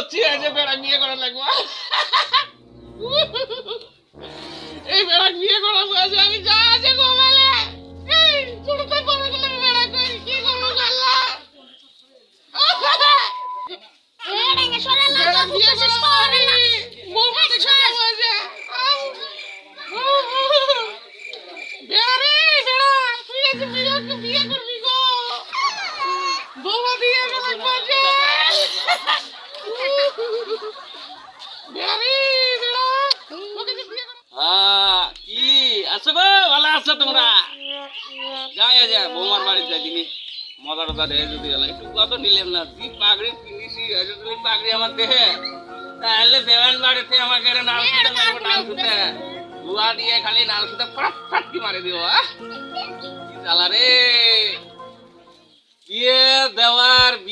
করছি যে বেড়া বিয়ে করা লাগবো। এই বেড়া বিয়ে করা বয়সে আমি যা আছে ঘুমালে এই ছোটতে পড়ে গেলে বেড়া করি কি করবো আল্লাহ। বেড়া বিয়ে করা বউকে দেখে বয়সে বেড়া রে বেড়া তুই আজ বিয়ে করবি গো বউমা দিয়ে গেলে বয়সে বেড়া রে বেড়া ওকে যে বিয়ে হ্যাঁ কি আছো গো ভালো আছো তোমরা যাই যা বৌমার বাড়ি যাই দিনি মজা টজা দেহে যদি এলা একটু কত নিলাম না তুই পাগড়ি কিনিছি আজ তুমি পাগড়ি আমার দেহে তাহলে দেওয়ান বাড়িতে আমাকে নাল শুতে মারবো নাল শুতে ধোয়া দিয়ে খালি নাল শুতে ফাট ফাট কি মারি দিও কি জ্বালা রে বিয়ে দেওয়ার বিয়ে